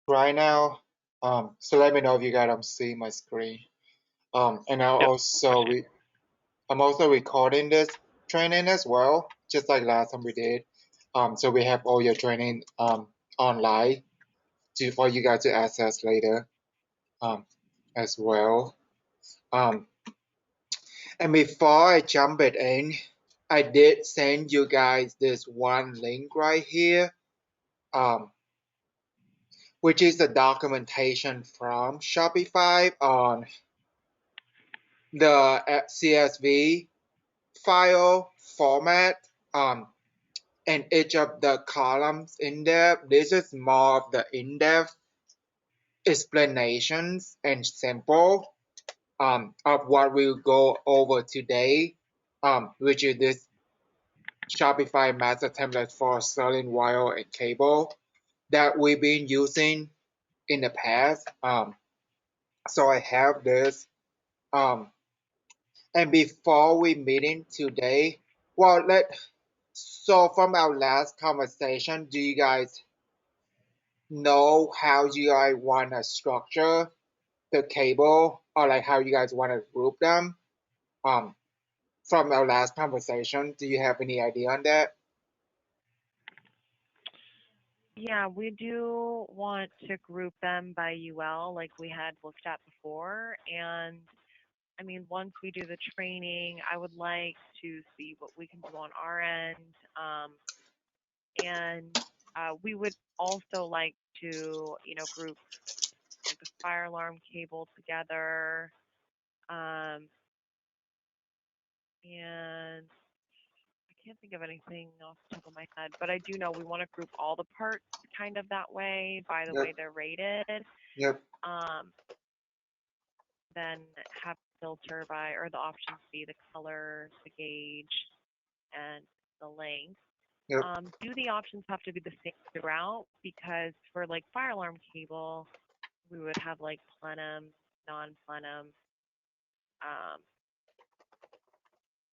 right now. So let me know if you guys don't see my screen. And Yep. I'm also recording this training as well, just like last time we did. So we have all your training online for you guys to access later um as well. Um, and before I jump it in, I did send you guys this one link right here. Um, which is the documentation from Shopify on the CSV file format. And each of the columns in there, this is more of the in-depth explanations and sample of what we'll go over today, which is this Shopify master template for selling wire and cable that we've been using in the past. So I have this. Um, and before we meeting today, well, so from our last conversation, do you guys know how you guys want to structure the cable or like how you guys want to group them? Um, from our last conversation, do you have any idea on that? Yeah, we do want to group them by UL like we had looked at before. And I mean, once we do the training, I would like to see what we can do on our end. And we would also like to, group like the fire alarm cable together. Um, and I can't think of anything off the top of my head, but I do know we want to group all the parts kind of that way by the way Yep, they're rated. yep, Um, then have filter by, or the options be the color, the gauge, and the length. yep. Do the options have to be the same throughout? Because for like fire alarm cable, we would have like plenum, non-plenum.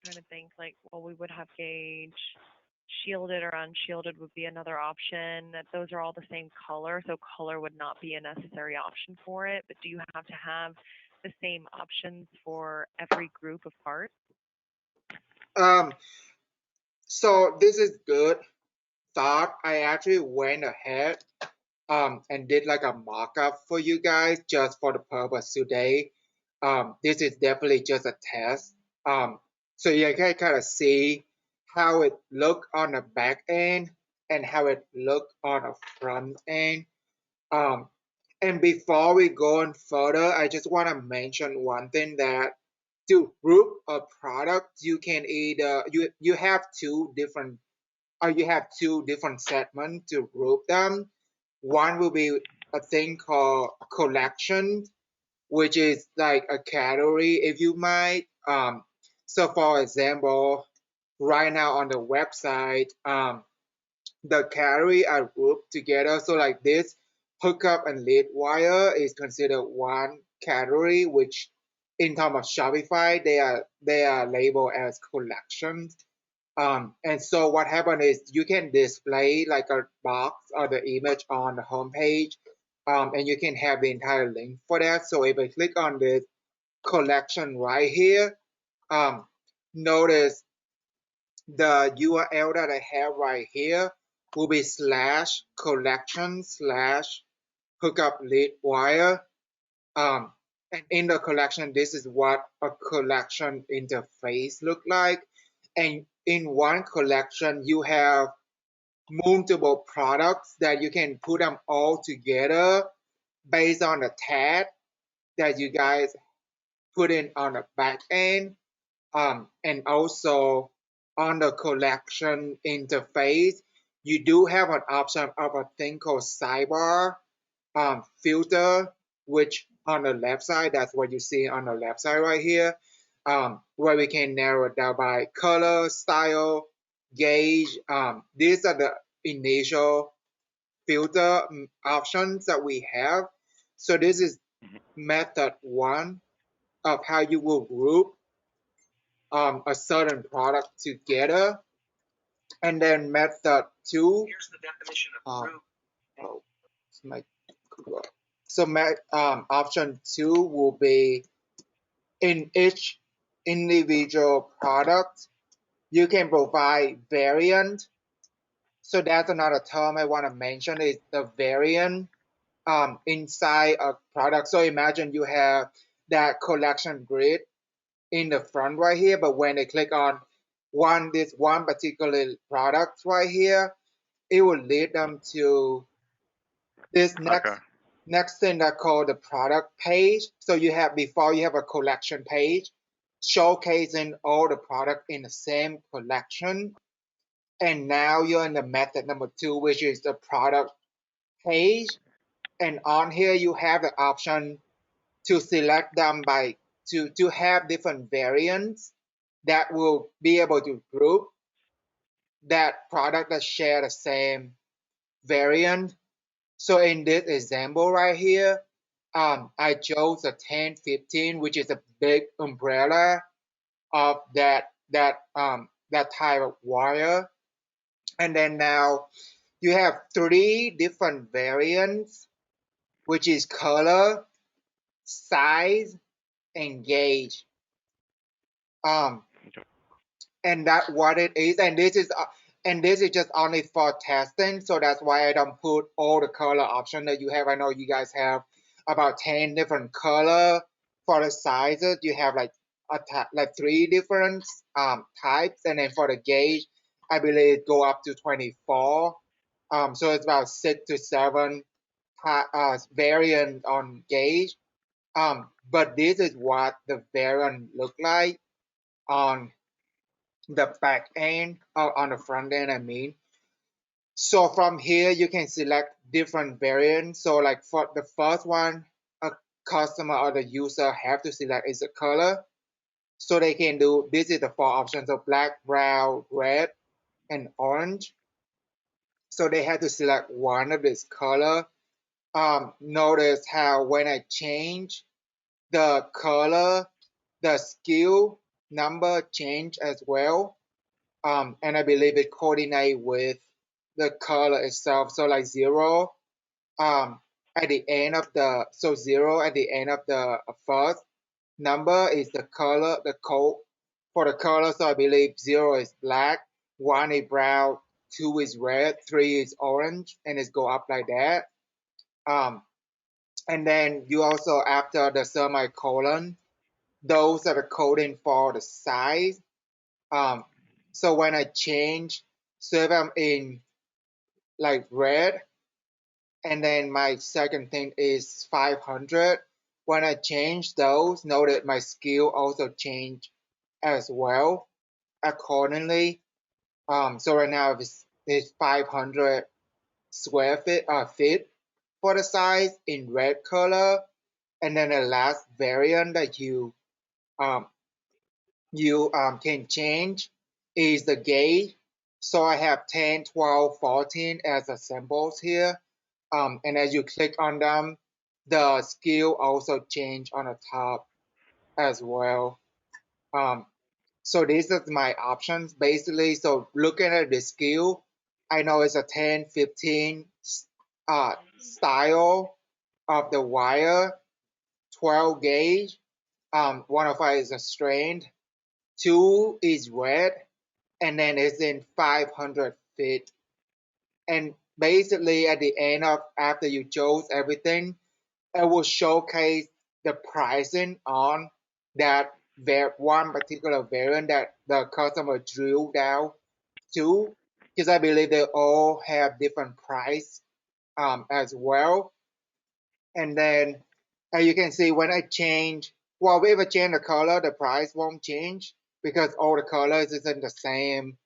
Trying to think like, well, we would have gauge, shielded or unshielded would be another option. That those are all the same color, so color would not be a necessary option for it. But do you have to have the same options for every group of parts? Um, so this is good thought. I actually went ahead and did like a mock-up for you guys just for the purpose today. This is definitely just a test. Um, so you can kind of see how it look on the back end and how it look on the front end. Um, and before we go on further, I just want to mention one thing that to group a product, you can either you have two different segments to group them. One will be a thing called collection, which is like a category, if you might. So for example, right now on the website, the category are grouped together. So like this, hookup and lead wire is considered one category, which in terms of Shopify, they are labeled as collections. And so what happened is you can display like a box or the image on the homepage, and you can have the entire link for that. So if I click on this collection right here, um, notice the URL that I have right here will be slash collection slash hookup lead wire. Um, and in the collection, this is what a collection interface look like. And in one collection, you have multiple products that you can put them all together based on the tag that you guys put in on the back end. And also on the collection interface, you do have an option of a thing called sidebar filter, which on the left side, that's what you see on the left side right here, where we can narrow it down by color, style, gauge. These are the initial filter options that we have. So this is method one of how you will group a certain product together. And then method two, here's the definition of group. Oh, it's my So option two will be in each individual product, you can provide variant. So that's another term I want to mention is the variant inside a product. So imagine you have that collection grid in the front right here, but when they click on this one particular product right here, it will lead them to this Okay. next thing that called the product page. So you have before you have a collection page showcasing all the product in the same collection. And now you're in the method number two, which is the product page. And on here you have the option to select them by to have different variants that will be able to group that product that share the same variant. So in this example right here, I chose a 1015, which is a big umbrella of that type of wire. And then now you have three different variants, which is color, size, and gauge. Um, and that what it is. And this is just only for testing, so that's why I don't put all the color option that you have. I know you guys have about 10 different color. For the sizes you have like like three different types, and then for the gauge I believe it go up to 24. So it's about 6 to 7 variant on gauge. But this is what the variant look like on the back end or on the front end, I mean. So from here you can select different variants. So like for the first one, a customer or the user have to select is the color. So they can do this is the four options of black, brown, red, and orange. So they have to select one of this color. Notice how when I change the color, the SKU number change as well. And I believe it coordinate with the color itself. So like zero, at the end of the so zero at the end of the first number is the color, the code for the color. So I believe zero is black, one is brown, two is red, three is orange, and it's go up like that. Um, and then you also after the semicolon, those are the coding for the size. Um, so when I change, so if I'm in like red, and then my second thing is 500. When I change those, note my skill also change as well accordingly. So right now it's 500 square feet for the size in red color, and then the last variant that um, you can change is the gauge. So I have 10, 12, 14 as the symbols here. And as you click on them, the skill also change on the top as well. Um, so these are my options basically. So looking at the skill, I know it's a 10, 15 style of the wire, 12 gauge. One of it is a strained, two is red, and then it's in 500 feet. And basically at the end of after you chose everything, it will showcase the pricing on that one particular variant that the customer drew down to, because I believe they all have different price as well. And then you can see when I change, well, if I change the color, the price won't change because all the colors is in the same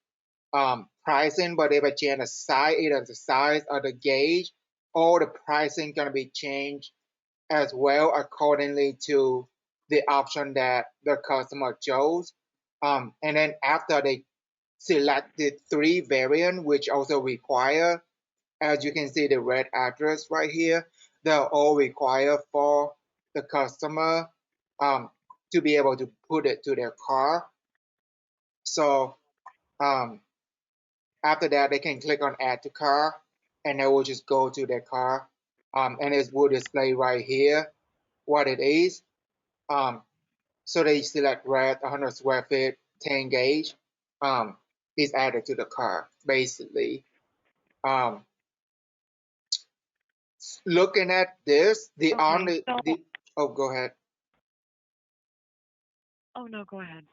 pricing. But if I change the size, either the size or the gauge, all the pricing gonna be changed as well accordingly to the option that the customer chose. And then after they selected three variant, which also require, as you can see the red address right here, they're all required for the customer um, to be able to put it to their car. So um, after that, they can click on add to car and they will just go to their car and it will display right here what it is. Um, so they select red 100 square feet 10 gauge um, is added to the car basically. Um, Looking at this, the Okay, only so, the oh go ahead. oh no, go ahead.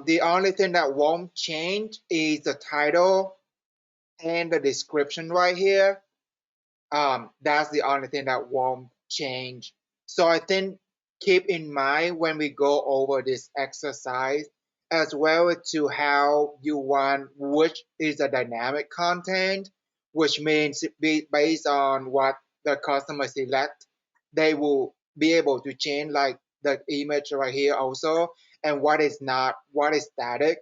The only thing that won't change is the title and the description right here. That's the only thing that won't change. So I think keep in mind when we go over this exercise as well to how you want which is the dynamic content, which means based on what the customer select, they will be able to change like the image right here also, and what is not, what is static,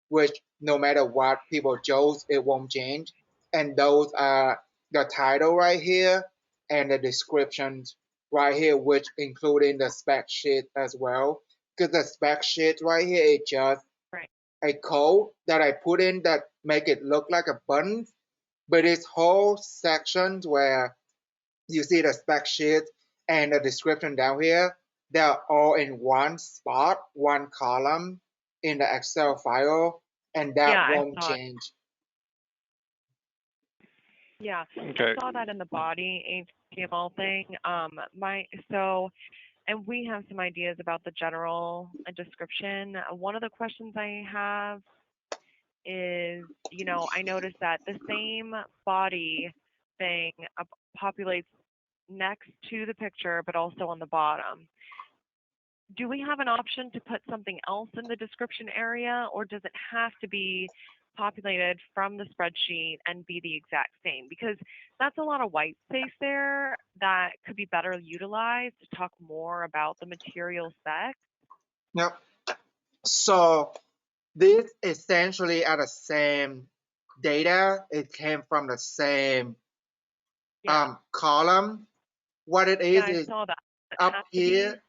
which no matter what people chose, it won't change. And those are the title right here and the descriptions right here, which including the spec sheet as well. Because the spec sheet right here is just Right. a code that I put in that make it look like a button, but it's whole sections where you see the spec sheet and the description down here, they're all in one spot, one column in the Excel file, and Yeah, that I won't saw it. change. Yeah, I Okay. saw that in the body HTML thing. And we have some ideas about the general description. One of the questions I have is, I noticed that the same body thing populates next to the picture, but also on the bottom. Do we have an option to put something else in the description area, or does it have to be populated from the spreadsheet and be the exact same? Because that's a lot of white space there that could be better utilized to talk more about the material spec. Yep. So this essentially are the same data. It came from the same Yeah, column. What it yeah, I is saw that. It up has to be. here.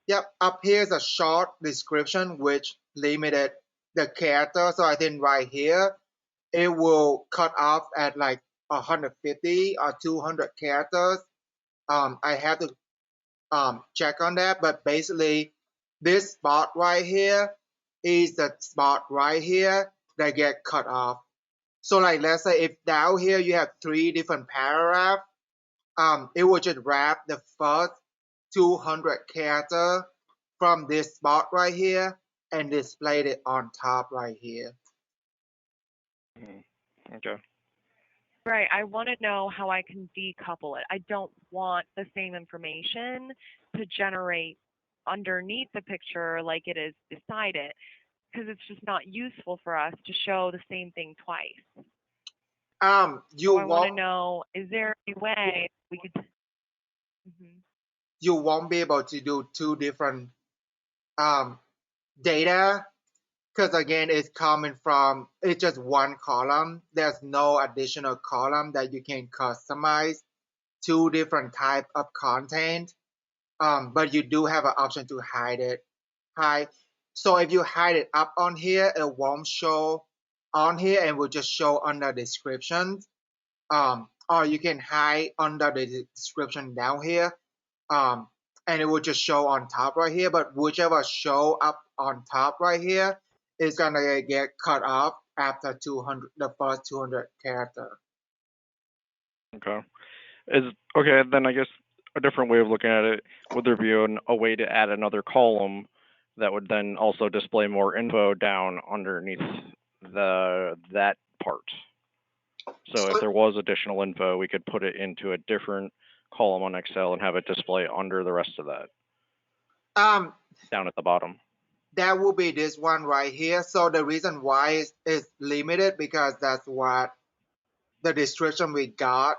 Yep, up here is a short description which limited the character. So I think right here it will cut off at like 150 or 200 characters. I have to check on that, but basically this spot right here is the spot right here that get cut off. So like let's say if down here you have three different paragraphs, it will just wrap the first 200 character from this spot right here and display it on top right here. Mhm. Okay. Right. I want to know how I can decouple it. I don't want the same information to generate underneath the picture like it is beside it, because it's just not useful for us to show the same thing twice. You So I want to won't know, is there a way we could? Mhm. you won't be able to do two different um data because again it's coming from it's just one column. There's no additional column that you can customize two different type of content. But you do have an option to hide it. Hide. So if you hide it up on here, it won't show on here and will just show under description. Or you can hide under the description down here. Um, and it will just show on top right here. But whichever show up on top right here is gonna get cut off after 200, the first 200 character. Okay. Is okay. Then I guess a different way of looking at it, would there be a way to add another column that would then also display more info down underneath that part? So if So there was additional info, we could put it into a different column on Excel and have it display under the rest of that um, down at the bottom. that will be this one right here. So the reason why is limited because that's what the description we got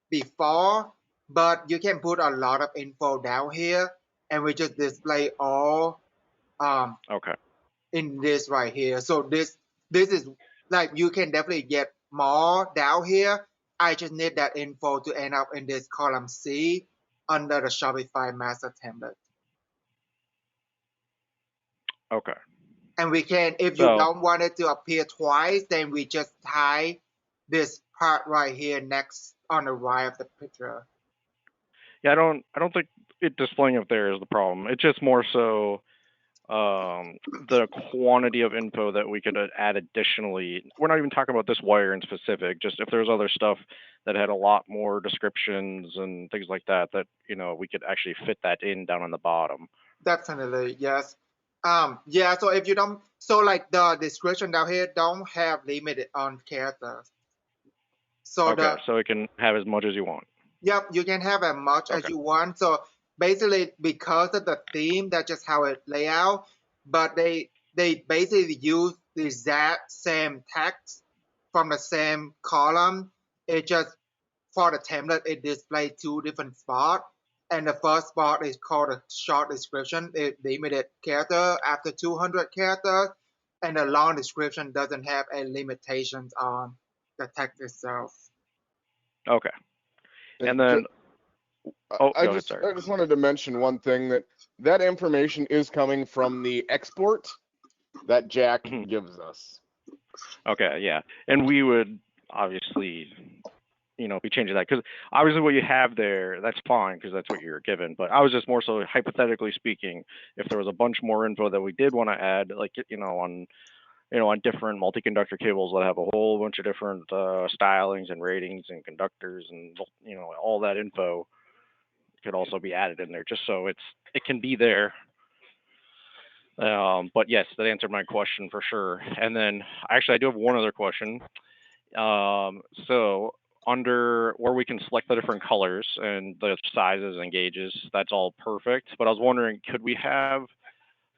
before. But you can put a lot of info down here and we just display all um, Okay. in this right here. So this is like you can definitely get more down here. I just need that info to end up in this column C under the Shopify master template. Okay. And we can, if you So don't want it to appear twice, then we just tie this part right here next on the right of the picture. Yeah, I don't think it displaying up there is the problem. It's just more so the quantity of info that we could add additionally. We're not even talking about this wire in specific. Just if there's other stuff that had a lot more descriptions and things like that, that we could actually fit that in down on the bottom. Definitely, yes. Yeah, so if you don't, so like the description down here don't have limited on characters. So Okay, the so it can have as much as you want. Yep, you can have as much as Okay. you want. So basically, because of the theme, that's just how it lay out. But they basically use the exact same text from the same column. It just for the template, it displays two different spots. And the first spot is called a short description. It limited character after 200 characters, and the long description doesn't have any limitations on the text itself. Okay. And And then, oh, I go ahead. just Sorry. I just wanted to mention one thing that information is coming from the export that Jack Mhm. gives us. Okay, yeah, and we would obviously, be changing that because obviously what you have there, that's fine because that's what you're given. But I was just more so hypothetically speaking, if there was a bunch more info that we did want to add, like on different multi-conductor cables that have a whole bunch of different stylings and ratings and conductors and all that info could also be added in there just so it can be there. But yes, that answered my question for sure. And then actually, I do have one other question. So under where we can select the different colors and the sizes and gauges, that's all perfect. But I was wondering, could we have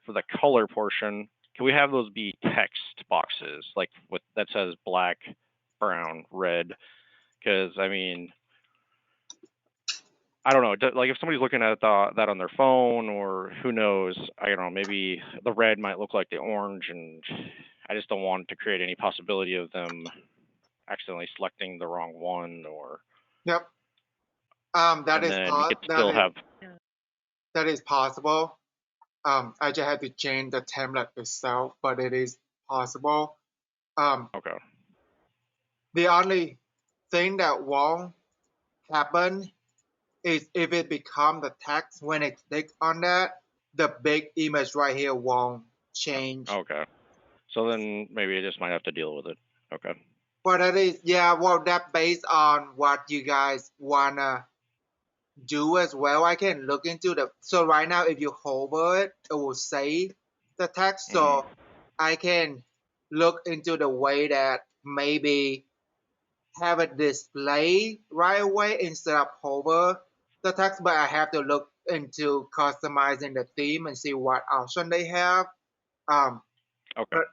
for the color portion, can we have those be text boxes like with that says black, brown, red? Because I mean, I don't know. Like if somebody's looking at that on their phone, or who knows, I don't know. Maybe the red might look like the orange, and I just don't want to create any possibility of them accidentally selecting the wrong one, or Yep. and then we could still have. Yeah. That is possible. I just had to change the template itself, but it is possible. Um, Okay. the only thing that won't happen is if it becomes the text when I click on that, the big image right here won't change. Okay. So then maybe I just might have to deal with it. Okay. But that is, yeah, well, that based on what you guys wanna do as well. I can look into the, so right now if you hover it, it will say the text. Mhm. So I can look into the way that maybe have it display right away instead of hover the text, but I have to look into customizing the theme and see what option they have. Um, Okay. but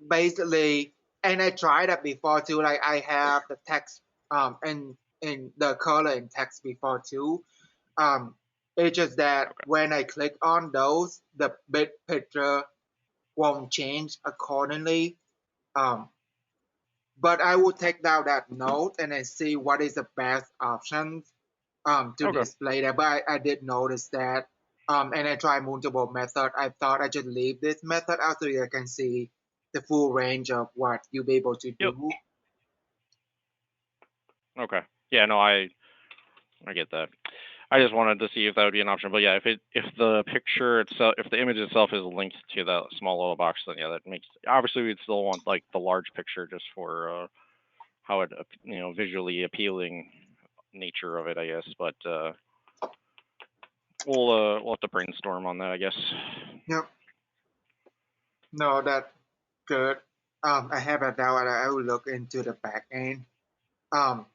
basically, and I tried that before too. Like I have the text in the color in text before too. Um, it's just that Okay. when I click on those, the big picture won't change accordingly. Um, but I will take down that note and then see what is the best option to Okay. display that. But I did notice that. And I tried multiple methods. I thought I should leave this method out so you can see the full range of what you'll be able to Yep. do. Okay. Yeah. No, I get that. I just wanted to see if that would be an option. But yeah, if the picture itself, if the image itself is linked to that small little box, then yeah, that makes. Obviously, we'd still want like the large picture just for how it visually appealing nature of it, I guess. But we'll have to brainstorm on that, I guess. Yep. No, that's good. I have a doubt. I will look into the back end. Um,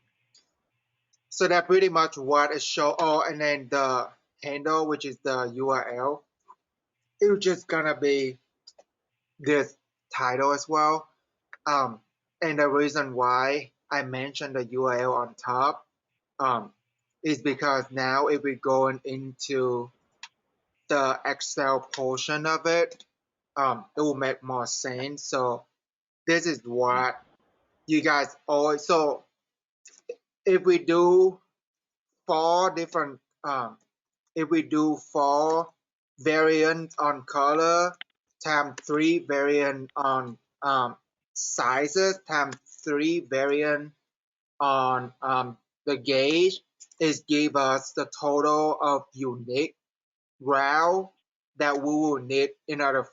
so that pretty much what it show. Oh, and then the handle, which is the URL, it's just gonna be this title as well. Um, and the reason why I mentioned the URL on top is because now if we're going into the Excel portion of it, it will make more sense. So this is Mhm. what you guys always. So if we do four different, if we do four variants on color, times three variant on sizes, times three variant on the gauge, is give us the total of unique route that we will need in order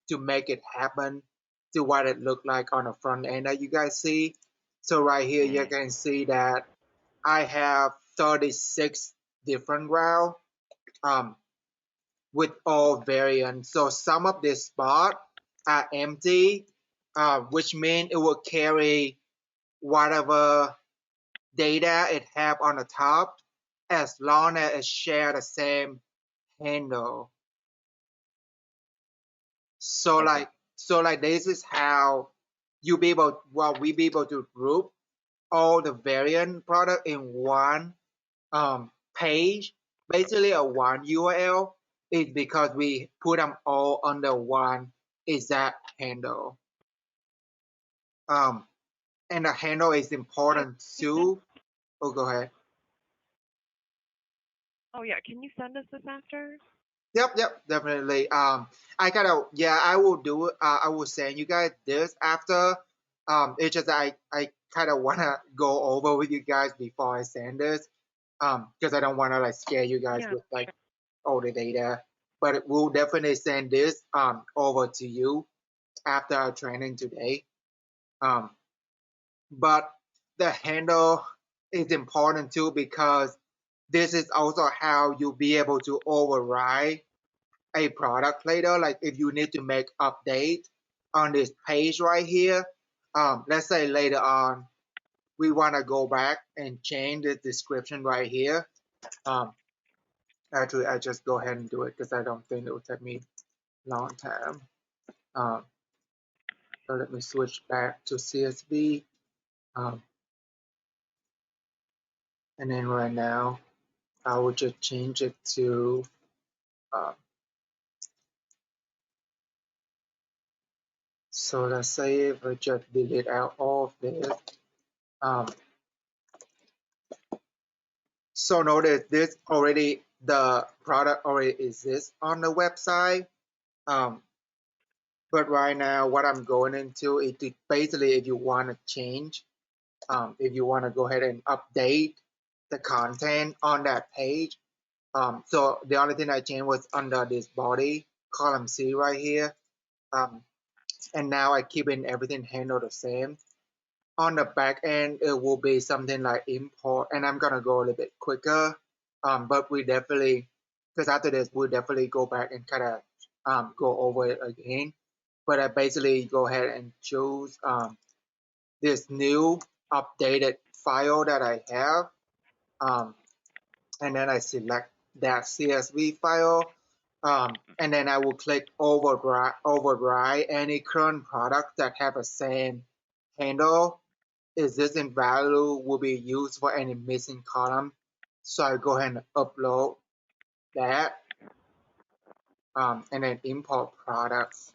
to make it happen to what it looked like on the front end that you guys see. So right here you Mm-hmm. can see that I have 36 different routes um, with all variants. So some of this spot are empty, which means it will carry whatever data it have on the top as long as it share the same handle. So Okay. like this is how you be able we be able to group all the variant product in one page, basically a one URL, is because we put them all under one exact handle. Um, and the handle is Can important you send? too. Oh, go ahead. Oh yeah, can you send us this after? Yep, definitely. I gotta, yeah, I will do it. I will send you guys this after. It's just I kind of wanna go over with you guys before I send this. Because I don't wanna like scare you guys Yeah. with like all the data. But we'll definitely send this over to you after our training today. Um, but the handle is important too because this is also how you'll be able to override a product later. Like if you need to make update on this page right here, let's say later on we want to go back and change the description right here. Um, actually, I just go ahead and do it because I don't think it will take me a long time. Um, so let me switch back to CSV. Um, and then right now, I will just change it to, um, so let's say if I just delete out all of this. Um, so notice this already, the product already exists on the website. Um, but right now, what I'm going into is basically if you want to change, if you want to go ahead and update the content on that page. So the only thing I changed was under this body, column C right here. Um, and now I keep in everything handled the same. On the back end, it will be something like import, and I'm gonna go a little bit quicker. But we definitely, because after this, we'll definitely go back and kind of go over it again. But I basically go ahead and choose this new updated file that I have, um, and then I select that CSV file, and then I will click override any current product that have a same handle. Existing value will be used for any missing column. So I go ahead and upload that, and then import products.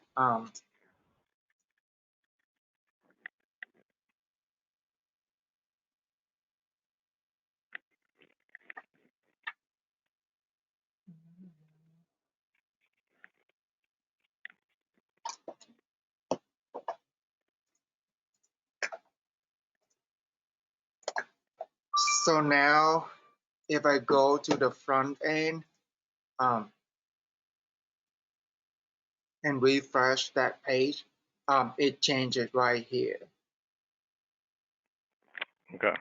So now if I go to the front end um, and refresh that page, it changes right here. Okay.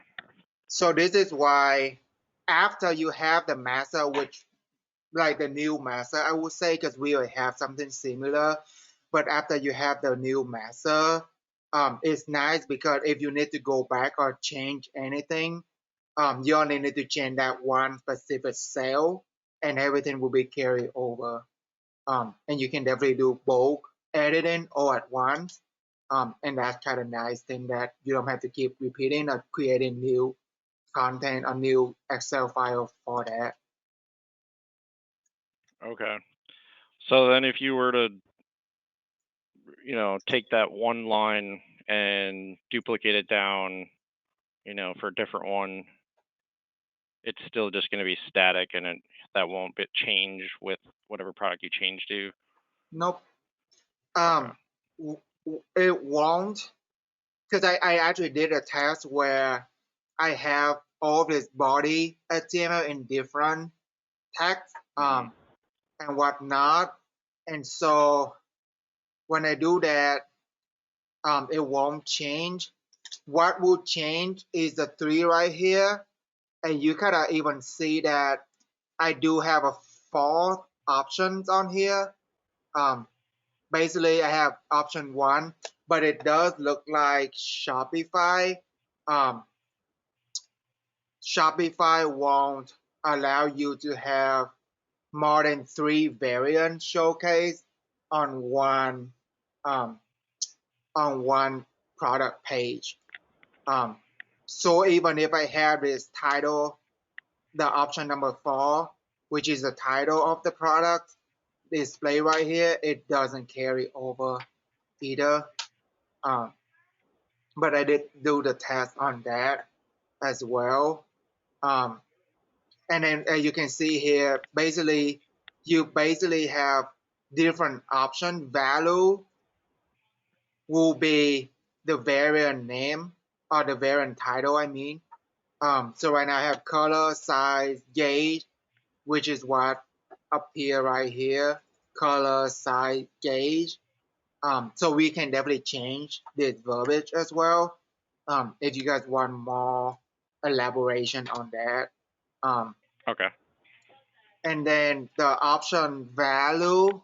So this is why after you have the master, which like the new master, I would say, because we already have something similar. But after you have the new master, it's nice because if you need to go back or change anything, you only need to change that one specific cell, and everything will be carried over. And you can definitely do bulk editing all at once. And that's kind of nice thing that you don't have to keep repeating or creating new content or new Excel file for that. Okay. So then if you were to, take that one line and duplicate it down, for a different one, it's still just going to be static and that won't change with whatever product you change to. Nope. Okay. It won't, because I actually did a test where I have all this body HTML in different text and whatnot. And so when I do that, it won't change. What will change is the 3 right here. And you kind of even see that I do have a 4th options on here. Basically, I have option 1, but it does look like Shopify. Um, Shopify won't allow you to have more than 3 variants showcased on one um, on one product page. Um, so even if I have this title, the option number 4, which is the title of the product, display right here, it doesn't carry over either. Um, but I did do the test on that as well. Um, and then you can see here, basically, you basically have different option. Value will be the variant name or the variant title, I mean. So right now I have color, size, gauge, which is what appear right here, color, size, gauge. So we can definitely change this verbiage as well. If you guys want more elaboration on that. Um, Okay. and then the option value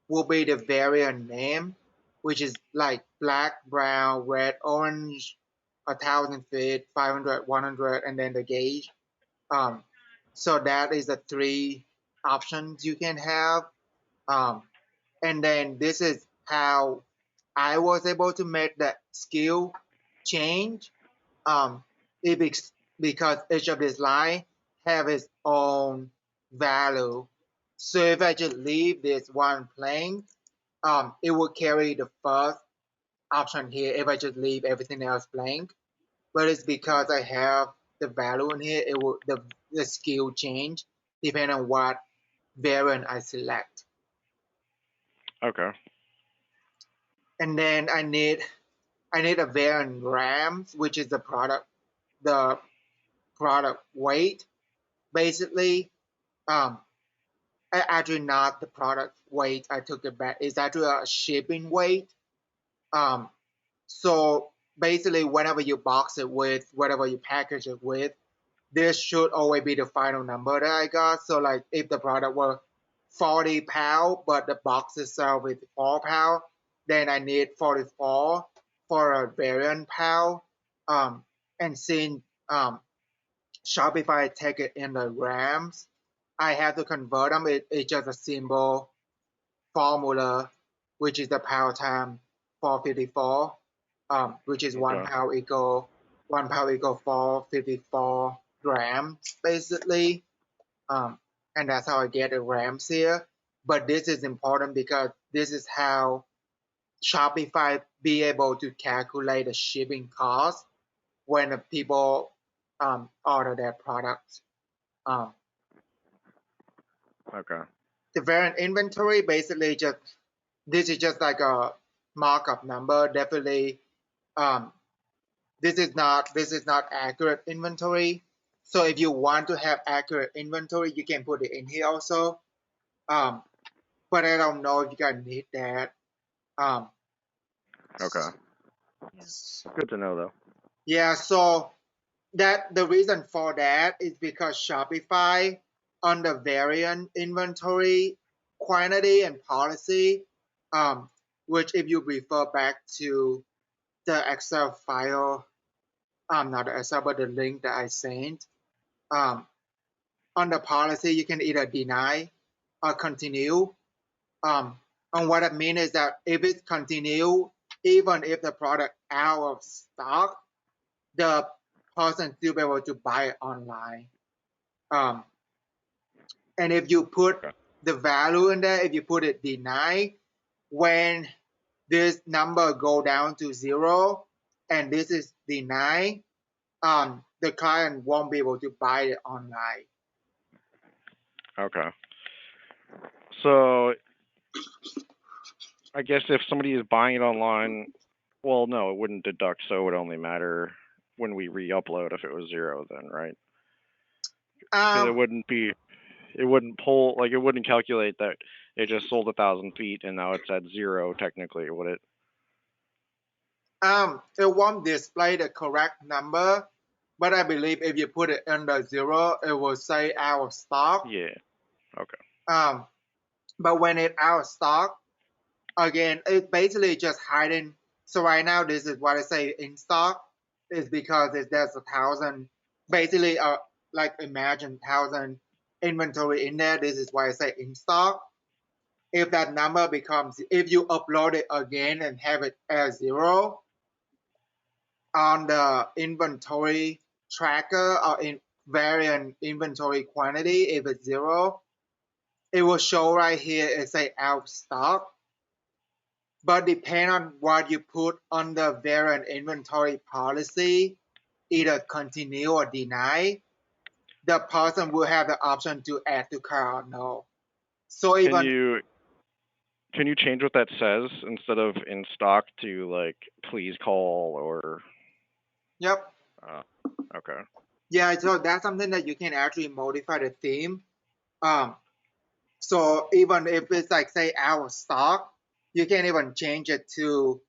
will be the variant name, which is like black, brown, red, orange, 1,000 feet, 500, 100, and then the gauge. Um, so that is the 3 options you can have. Um, and then this is how I was able to make that skill change. Um, because each of these line have its own value. So if I just leave this one plain, it will carry the first option here if I just leave everything else blank. But it's because I have the value in here, it will the skill change depending on what variant I select. Okay. And then I need a variant grams, which is the product weight. Basically, um, actually not the product weight. I took it back. It's actually a shipping weight. Um, so basically, whenever you box it with, whatever you package it with, this should always be the final number that I got. So like if the product were 40 pound, but the box itself is 4 pound, then I need 44 for a variant pound. Um, and since Shopify take it in the grams, I have to convert them. It's just a simple formula, which is the power time 454, which is Okay. 1 pound equal 454 grams basically. Um, and that's how I get the grams here. But this is important because this is how Shopify be able to calculate the shipping cost when the people order their products. Um, Okay. the variant inventory basically just this is just like a markup number. Definitely, um, this is not accurate inventory. So if you want to have accurate inventory, you can put it in here also. Um, but I don't know if you guys need that. Um, Okay. Yeah. Good to know though. yeah, so that the reason for that is because Shopify on the variant inventory quantity and policy, um, which if you refer back to the Excel file, not the Excel, but the link that I sent, um, on the policy, you can either deny or continue. Um, and what I mean is that if it's continue, even if the product out of stock, the person still be able to buy it online. Um, and if you put Okay. the value in there, if you put it deny, when this number go down to 0 and this is deny, the client won't be able to buy it online. Okay. So I guess if somebody is buying it online, well, no, it wouldn't deduct, so it would only matter when we re-upload if it was 0 then, right? Because Um, it wouldn't pull, like, it wouldn't calculate that it just sold 1,000 feet and now it's at 0 technically, would it? it won't display the correct number, but I believe if you put it under 0, it will say out of stock. Yeah. Okay. Um, but when it out of stock, again, it basically just hiding. So right now, this is what I say in stock is because there's 1,000, basically, like imagine 1,000 inventory in there. This is why I say in stock. If that number becomes, if you upload it again and have it as 0 on the inventory tracker or in variant inventory quantity, if it's 0, it will show right here, it say out of stock. But depend on what you put on the variant inventory policy, either continue or deny, the person will have the option to add to cart or no. So Can even, you change what that says instead of in stock to like please call or yep, uh, okay. yeah, so that's something that you can actually modify the theme. Um, so even if it's like say out of stock, you can even change it to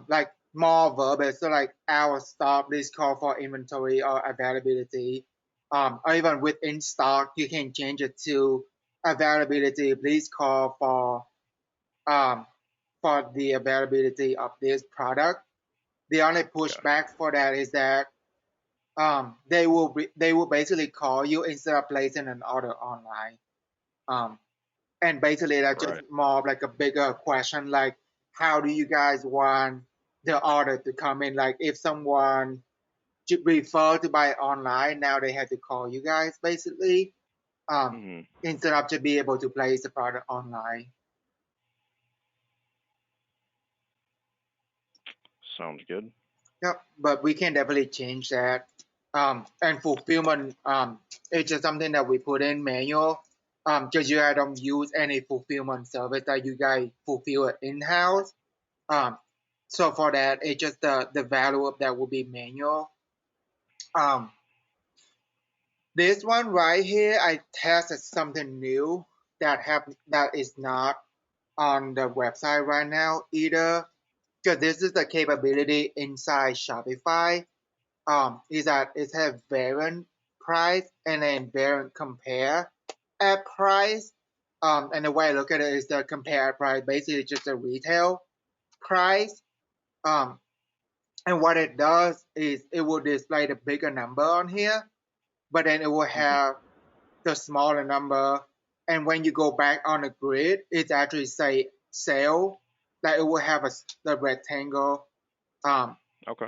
like more verbiage. So like out of stock, please call for inventory or availability. Or even within stock, you can change it to availability. Please call um for the availability of this product. The only Okay. pushback for that is that they will basically call you instead of placing an order online. Um, and basically that's just Right. more of like a bigger question, like how do you guys want the order to come in? Like if someone prefer to buy online, now they have to call you guys basically, um, Hmm. instead of to be able to place the product online. Sounds good. Yep, but we can definitely change that. And fulfillment, it's just something that we put in manual. Because you guys don't use any fulfillment service that you guys fulfill it in-house. Um, so for that, it's just the value of that will be manual. Um, this one right here, I tested something new that is not on the website right now either. Because this is the capability inside Shopify. Is that it has variant price and then variant compare at price. And the way I look at it is the compare at price, basically just a retail price. Um, and what it does is it will display the bigger number on here, but then it will Hmm. have the smaller number. And when you go back on the grid, it's actually say sale, like it will have the rectangle. Um, Okay.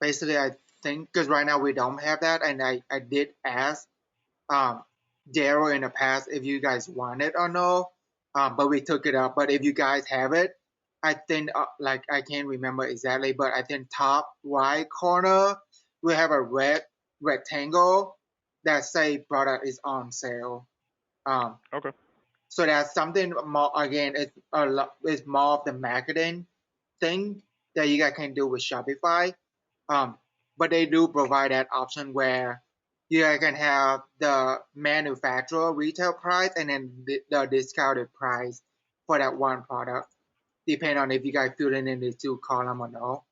basically, I think because right now we don't have that, and I did ask um Daryl in the past if you guys want it or no, but we took it up. But if you guys have it, I think like I can't remember exactly, but I think top right corner we have a red rectangle that say product is on sale. Um, Okay. so that's something more again. It's more of the marketing thing that you guys can do with Shopify. Um, but they do provide that option where you guys can have the manufacturer retail price and then the discounted price for that one product, depending on if you guys fill in the two column or no.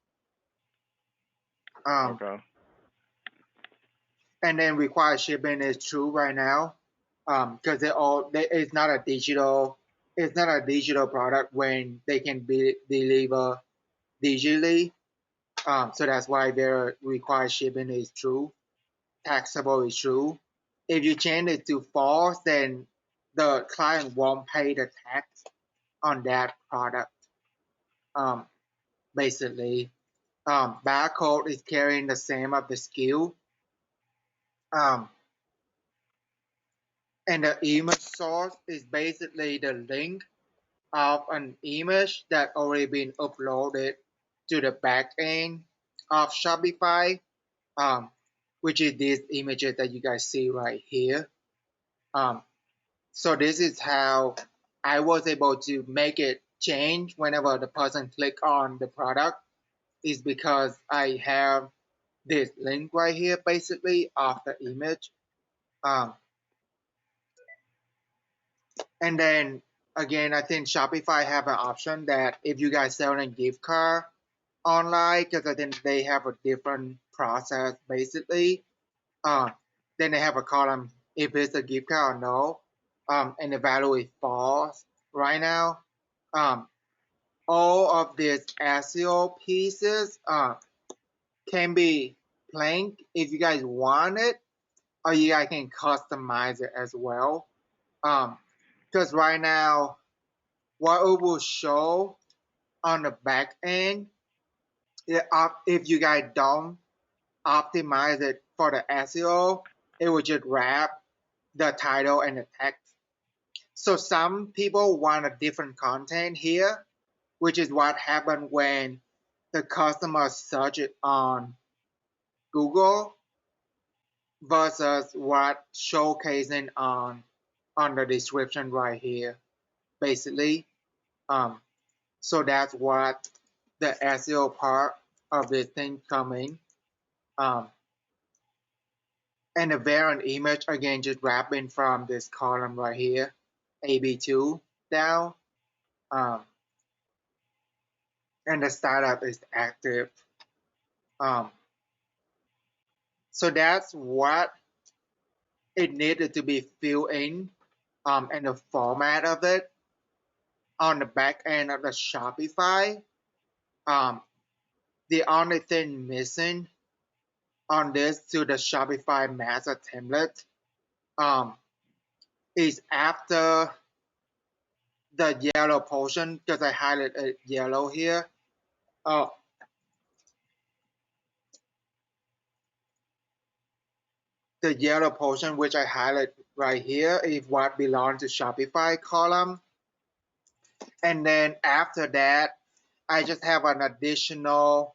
Um, Okay. and then required shipping is true right now, because it's not a digital product when they can be delivered digitally. So that's why their required shipping is true. Taxable is true. If you change it to false, then the client won't pay the tax on that product. Um, basically, barcode is carrying the same of the SKU. Um, and the image source is basically the link of an image that already been uploaded to the back end of Shopify, um, which is these images that you guys see right here. Um, so this is how I was able to make it change whenever the person click on the product is because I have this link right here, basically, of the image. Um, and then again, I think Shopify have an option that if you guys sell a gift card online, because I think they have a different process basically. Uh, then they have a column if it's a gift card or no, and the value is false right now. Um, all of these SEO pieces can be plain if you guys want it, or you guys can customize it as well. Because right now, what it will show on the back end, if you guys don't optimize it for the SEO, it will just wrap the title and the text. So some people want a different content here, which is what happened when the customer search it on Google versus what showcasing on the description right here, basically. Um, so that's what the SEO part of this thing coming. Um, and the variant image again just wrapping from this column right here, AB2 down. Um, and the startup is active. Um, so that's what it needed to be filled in, and the format of it on the back end of the Shopify. Um, the only thing missing on this to the Shopify master template um, is after the yellow portion, because I highlighted yellow here. Oh, the yellow portion which I highlight right here is what belongs to Shopify column. And then after that, I just have an additional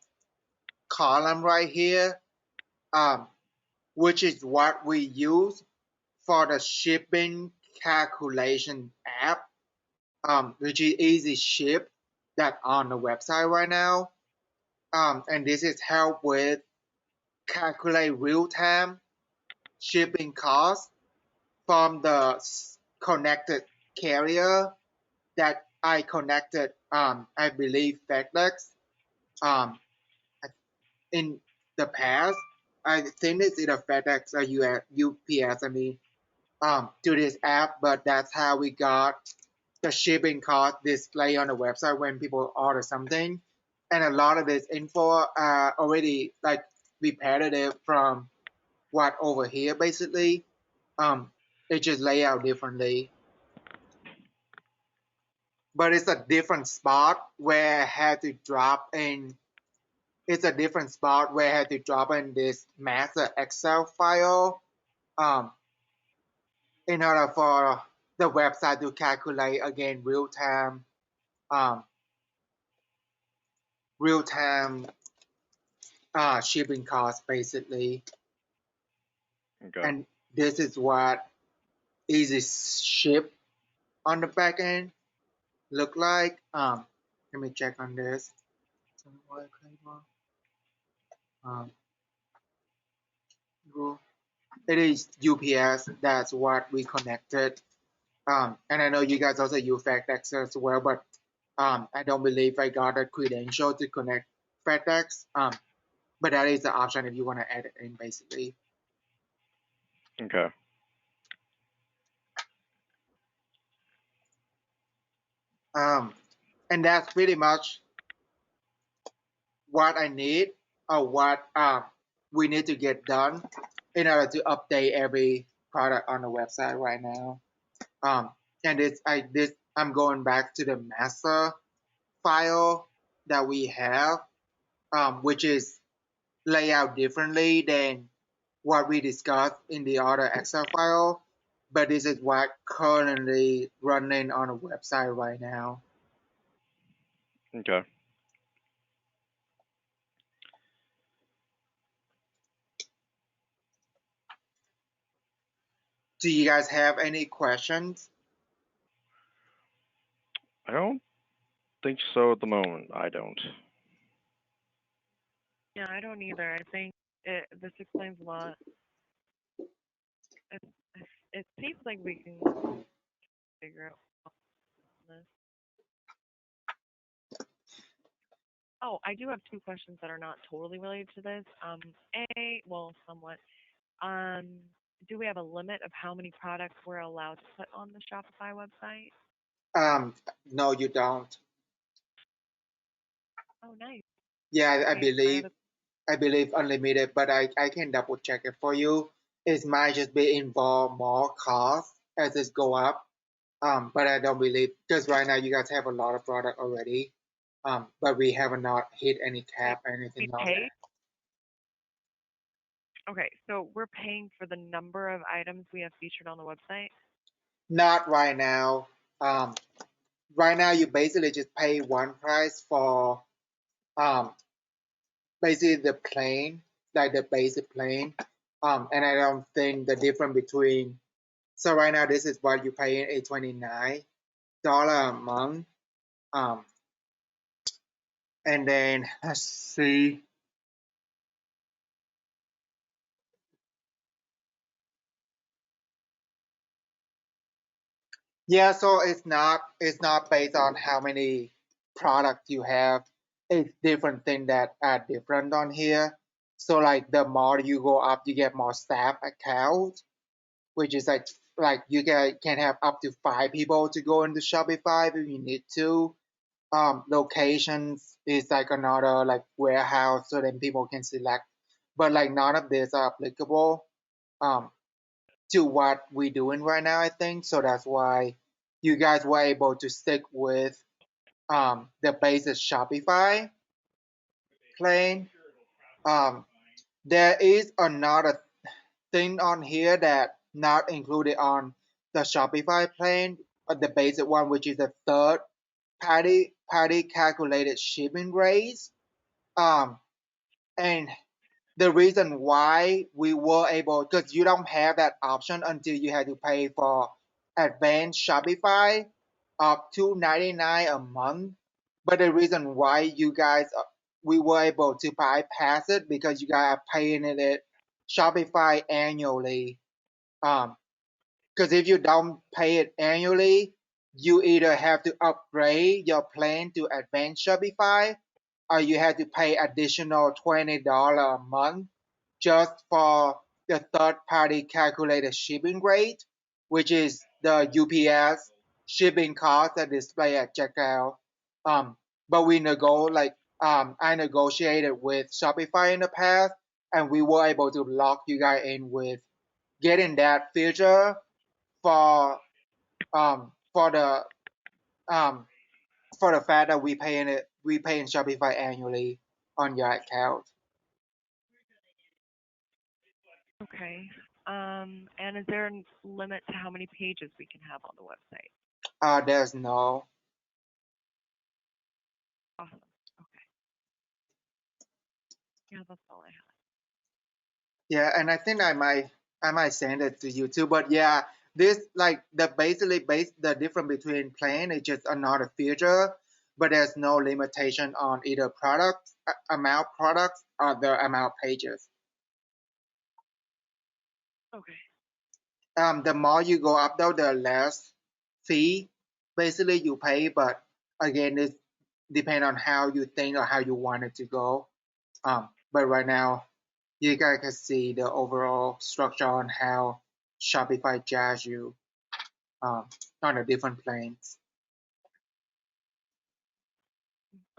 column right here, um, which is what we use for the shipping calculation app, which is Easy Ship that on the website right now. And this is help with calculate real-time shipping costs from the connected carrier that I connected, I believe FedEx, um, in the past. I think it's either FedEx or UPS, to this app, but that's how we got the shipping cost display on the website when people order something. And a lot of this info already like repetitive from what over here basically. It just lay out differently. But it's a different spot where I had to drop in. It's a different spot where I had to drop in this master Excel file um, in order for the website to calculate again um, real time shipping costs basically. Okay. And this is what Easy Ship on the back end look like. Let me check on this. Um, it is UPS. That's what we connected. And I know you guys also use FedEx as well, but I don't believe I got a credential to connect FedEx. But that is the option if you want to add it in, basically. Okay. And that's pretty much what I need or what we need to get done in order to update every product on the website right now. Um, and I'm going back to the master file that we have, which is laid out differently than what we discussed in the other Excel file. But this is what currently running on the website right now. Okay. Do you guys have any questions? I don't think so at the moment. I don't. Yeah, I don't either. I think This explains a lot. It, it seems like we can figure out this. Oh, I do have two questions that are not totally related to this. Well, somewhat. Um, do we have a limit of how many products we're allowed to put on the Shopify website? No, you don't. Oh, nice. Yeah, I Okay, my believe other I believe unlimited, but I can double check it for you. It might just be involve more cost as it go up. But I don't believe because right now you guys have a lot of product already. But we have not hit any wait, cap or anything we on pay? that. Okay, so we're paying for the number of items we have featured on the website. Not right now. Um, right now you basically just pay one price for um basically the plane, like the basic plane. And I don't think the difference between so right now this is what you pay in $29 a month. Um, and then let's see. Yeah, so it's not based on how many products you have. It's different things that are different on here. So like the more you go up, you get more staff accounts, which is like you can have up to 5 people to go into Shopify if you need to. Locations is like another like warehouse, so then people can select. But like none of these are applicable. Um, to what we're doing right now, I think. So that's why you guys were able to stick with the basic Shopify plane. Um, there is another thing on here that not included on the Shopify plane, the basic one, which is the third party calculated shipping rates. Um, and the reason why we were able because you don't have that option until you had to pay for advanced Shopify up to 99 a month. But the reason why you guys we were able to bypass it because you guys are paying it Shopify annually. um because if you don't pay it annually, you either have to upgrade your plan to advanced Shopify or you have to pay additional $20 a month just for the third party calculated shipping rate, which is the UPS shipping cost that display at checkout. But I negotiated with Shopify in the past and we were able to lock you guys in with getting that feature for for the um for the fact that we pay in Shopify annually on your account. Okay. And is there a limit to how many pages we can have on the website? There's no. Awesome. Okay. Yeah, that's all I have. Yeah, and I think I might send it to you too. But yeah, this like the basically base the difference between plan is just another feature, but there's no limitation on either amount products or the amount pages. Okay. The more you go up though, the less fee basically you pay. But again, it depend on how you think or how you want it to go. But right now, you guys can see the overall structure on how Shopify charge you um, on the different planes.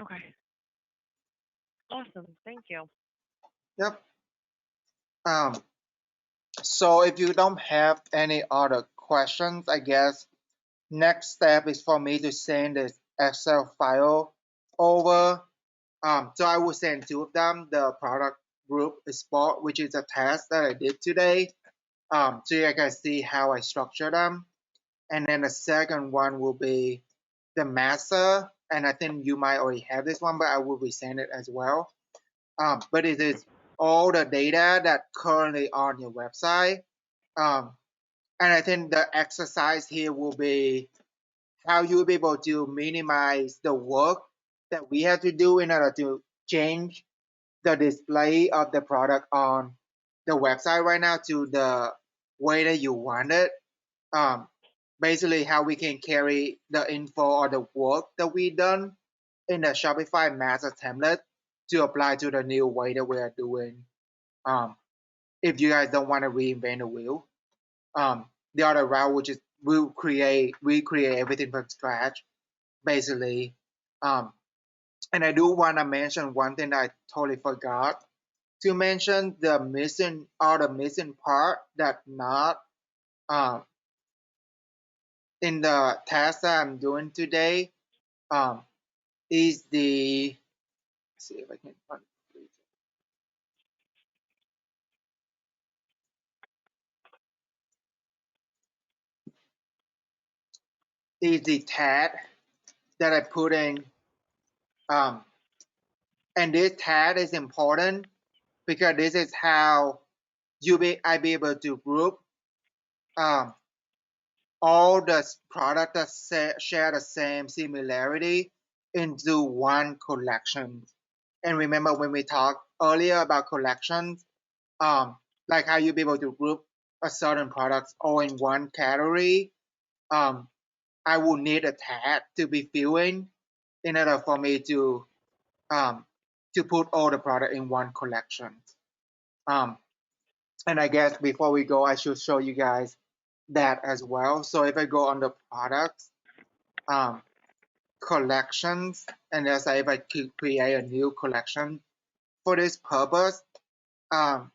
Okay. Awesome. Thank you. Yep. Um, so if you don't have any other questions, I guess next step is for me to send this Excel file over. So I will send two of them, the product group sport, which is a task that I did today. So you can see how I structure them. And then the second one will be the master. And I think you might already have this one, but I will resend it as well. But it is all the data that currently on your website. Um, and I think the exercise here will be how you'll be able to minimize the work that we have to do in order to change the display of the product on the website right now to the way that you want it. Um, Basically, how we can carry the info or the work that we done in the Shopify master template to apply to the new way that we are doing. Um, if you guys don't want to reinvent the wheel, the other route, which is we create everything from scratch, basically. Um, and I do want to mention one thing that I totally forgot to mention: the missing part that not um, in the task that I'm doing today. Um, is the let's see if I can find is the tag that I put in. Um, and this tag is important because this is how I be able to group um, all the products that share the same similarity into one collection. And remember when we talked earlier about collections, um, like how you be able to group a certain products all in one category. Um, I will need a tag to be filled in order for me um, to put all the product in one collection. Um, and I guess before we go, I should show you guys that as well. So if I go on the products, um, collections, and let's say if I could create a new collection for this purpose, um,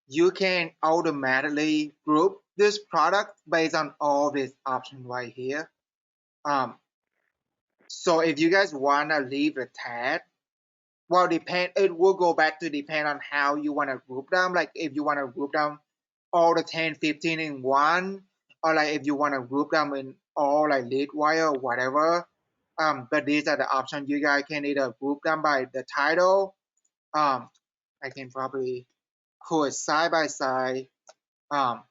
you can automatically group this product based on all these options right here. Um, so if you guys want to leave the tag, well, it will go back to depend on how you want to group them. Like if you want to group them all the 10, 15 in one, or like if you want to group them in all like lead wire or whatever. But these are the options. You guys can either group them by the title. I can probably put it side by side. Um,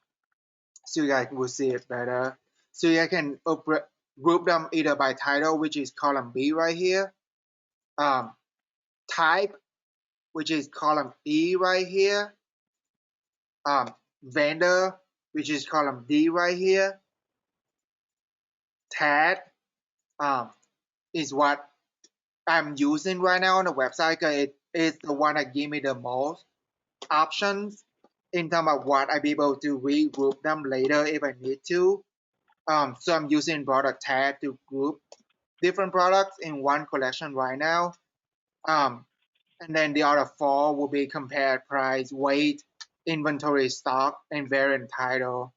so you guys will see it better. So you can group them either by title, which is column B right here. Type, which is column E right here. Vendor, which is column D right here. Tag um, is what I'm using right now on the website because it is the one that give me the most options in terms of what I be able to regroup them later if I need to. So I'm using product tag to group different products in one collection right now. Um, and then the other four will be compared price, weight, inventory stock, and variant title.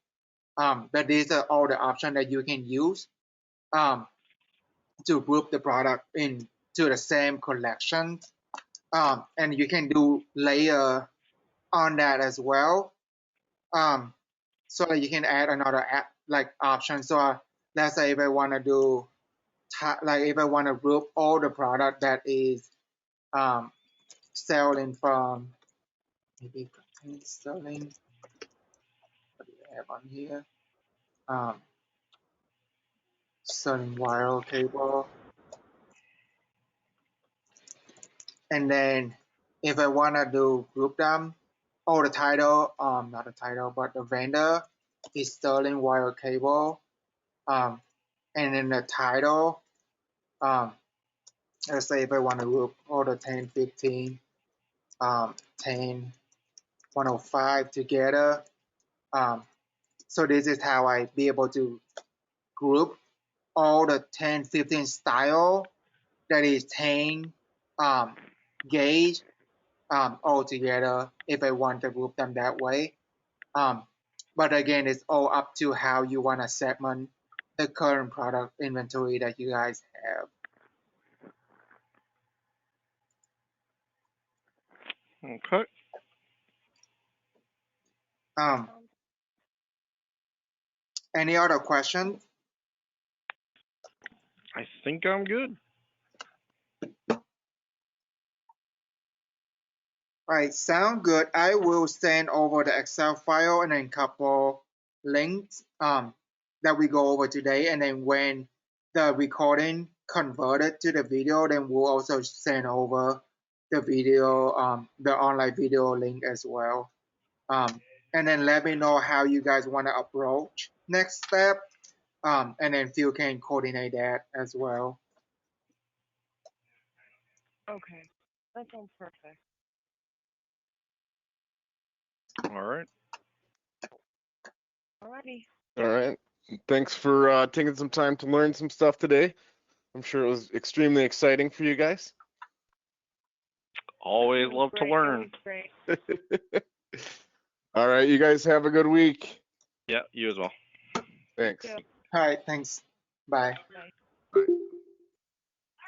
But these are all the options that you can use um, to group the product into the same collection. And you can do layer on that as well. So that you can add another like option. So let's say if I want to do like if I want to group all the product that is um, selling from maybe selling what do we have on here? Um, Selling wire cable. And then if I want to do group them, oh, the title, not the title, but the vendor is Sterling Wire Cable. And then the title, um, let's say if I want to group all the 10, 15, 10, 105 together. Um, so this is how I be able to group all the 10, 15 style that is 10 gauge all together if I want to group them that way. Um, but again, it's all up to how you want to segment the current product inventory that you guys have. Okay. Um, any other questions? I think I'm good. All right, sound good. I will send over the Excel file and then couple links that we go over today. And then when the recording converted to the video, then we'll also send over the video, the online video link as well. And then let me know how you guys want to approach next step. And then Phil can coordinate that as well. Okay, that sounds perfect. All right. Alrighty. All right. Thanks for taking some time to learn some stuff today. I'm sure it was extremely exciting for you guys. Always It was love to great. It learn. was great. All right, you guys have a good week. Yeah, you as well. Thanks. Yeah. All right, thanks. Bye. Bye.